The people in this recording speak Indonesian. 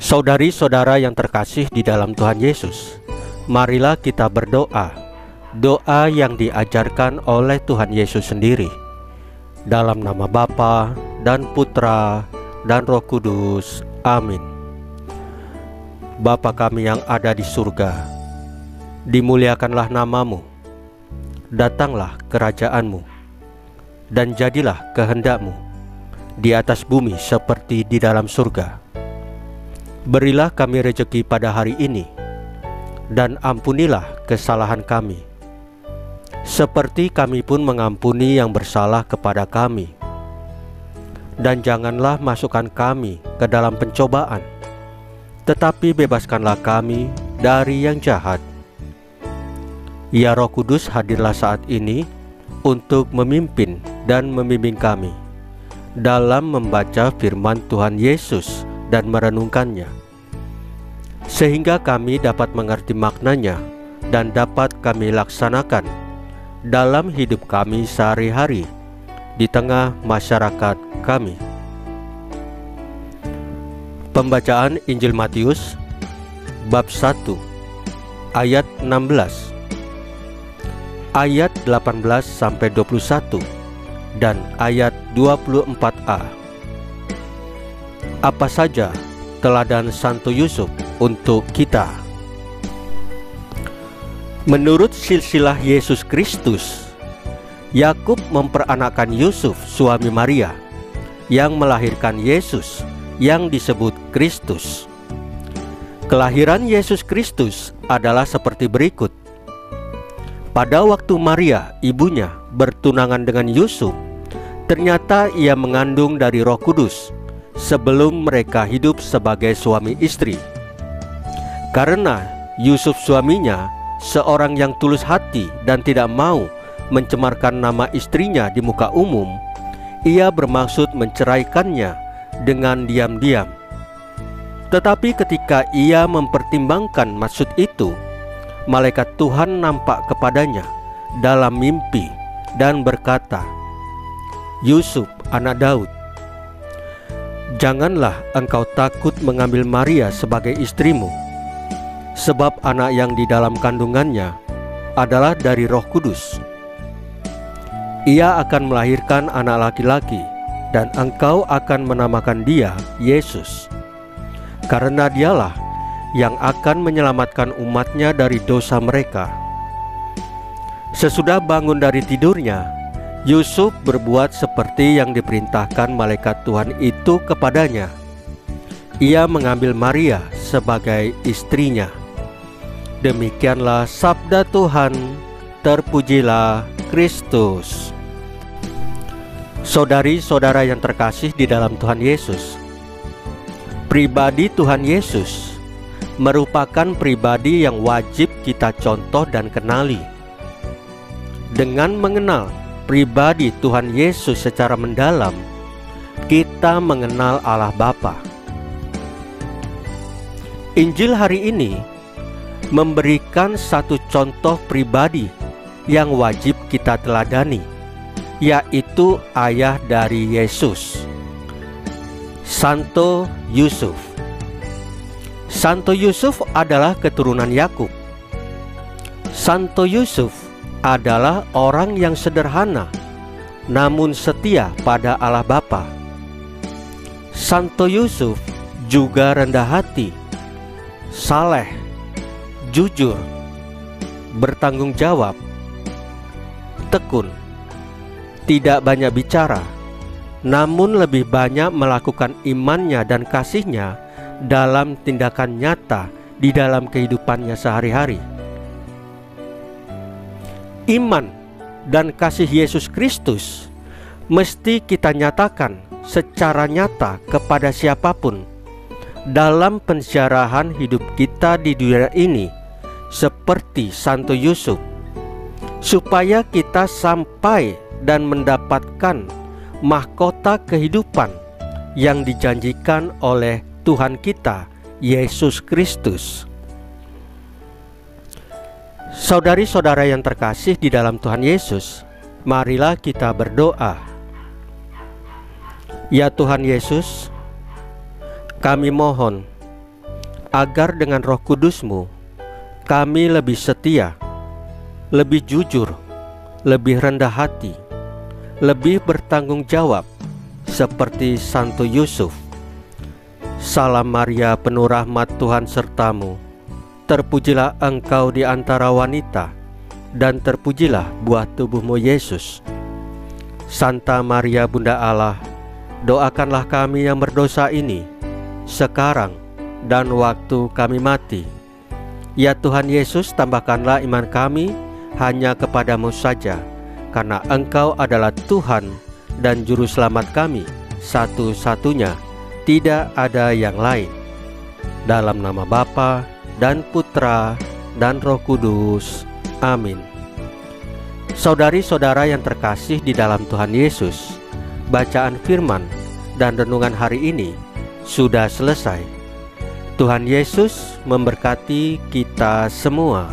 Saudari-saudara yang terkasih di dalam Tuhan Yesus, marilah kita berdoa, doa yang diajarkan oleh Tuhan Yesus sendiri. Dalam nama Bapa dan Putra dan Roh Kudus. Amin. Bapa kami yang ada di surga, dimuliakanlah namamu, datanglah kerajaanmu, dan jadilah kehendakmu di atas bumi seperti di dalam surga. Berilah kami rejeki pada hari ini, dan ampunilah kesalahan kami, seperti kami pun mengampuni yang bersalah kepada kami. Dan janganlah masukkan kami ke dalam pencobaan, tetapi bebaskanlah kami dari yang jahat. Ya Roh Kudus, hadirlah saat ini untuk memimpin dan membimbing kami dalam membaca firman Tuhan Yesus dan merenungkannya, sehingga kami dapat mengerti maknanya dan dapat kami laksanakan dalam hidup kami sehari-hari di tengah masyarakat kami. Pembacaan Injil Matius bab 1 ayat 16, ayat 18 sampai 21 dan ayat 24a. Apa saja teladan Santo Yusuf untuk kita? Menurut silsilah Yesus Kristus, Yakub memperanakkan Yusuf suami Maria yang melahirkan Yesus yang disebut Kristus. Kelahiran Yesus Kristus adalah seperti berikut. Pada waktu Maria, ibunya, bertunangan dengan Yusuf, ternyata ia mengandung dari Roh Kudus sebelum mereka hidup sebagai suami istri. Karena Yusuf suaminya seorang yang tulus hati dan tidak mau mencemarkan nama istrinya di muka umum, ia bermaksud menceraikannya dengan diam-diam. Tetapi ketika ia mempertimbangkan maksud itu, malaikat Tuhan nampak kepadanya dalam mimpi dan berkata, "Yusuf, anak Daud, janganlah engkau takut mengambil Maria sebagai istrimu, sebab anak yang di dalam kandungannya adalah dari Roh Kudus. Ia akan melahirkan anak laki-laki, dan engkau akan menamakan dia Yesus, karena dialah yang akan menyelamatkan umatnya dari dosa mereka." Sesudah bangun dari tidurnya, Yusuf berbuat seperti yang diperintahkan malaikat Tuhan itu kepadanya. Ia mengambil Maria sebagai istrinya. Demikianlah sabda Tuhan. Terpujilah Kristus. Saudari-saudara yang terkasih di dalam Tuhan Yesus, pribadi Tuhan Yesus merupakan pribadi yang wajib kita contoh dan kenali. Dengan mengenal pribadi Tuhan Yesus secara mendalam, kita mengenal Allah Bapa. Injil hari ini memberikan satu contoh pribadi yang wajib kita teladani, yaitu ayah dari Yesus, Santo Yusuf. Santo Yusuf adalah keturunan Yakub. Santo Yusuf adalah orang yang sederhana namun setia pada Allah Bapa. Santo Yusuf juga rendah hati, saleh, jujur, bertanggung jawab, tekun, tidak banyak bicara, namun lebih banyak melakukan imannya dan kasihnya dalam tindakan nyata di dalam kehidupannya sehari-hari. Iman dan kasih Yesus Kristus mesti kita nyatakan secara nyata kepada siapapun dalam penjarahan hidup kita di dunia ini, seperti Santo Yusuf, supaya kita sampai dan mendapatkan mahkota kehidupan yang dijanjikan oleh Tuhan kita Yesus Kristus. Saudari-saudara yang terkasih di dalam Tuhan Yesus, marilah kita berdoa. Ya Tuhan Yesus, kami mohon agar dengan Roh Kudus-Mu kami lebih setia, lebih jujur, lebih rendah hati, lebih bertanggung jawab seperti Santo Yusuf. Salam Maria, penuh rahmat, Tuhan sertamu. Terpujilah engkau di antara wanita, dan terpujilah buah tubuhmu Yesus. Santa Maria Bunda Allah, doakanlah kami yang berdosa ini, sekarang dan waktu kami mati. Ya Tuhan Yesus, tambahkanlah iman kami hanya kepadamu saja, karena Engkau adalah Tuhan dan Juru Selamat kami satu-satunya, tidak ada yang lain. Dalam nama Bapa dan Putra dan Roh Kudus. Amin. Saudari-saudara yang terkasih di dalam Tuhan Yesus, bacaan firman dan renungan hari ini sudah selesai. Tuhan Yesus memberkati kita semua.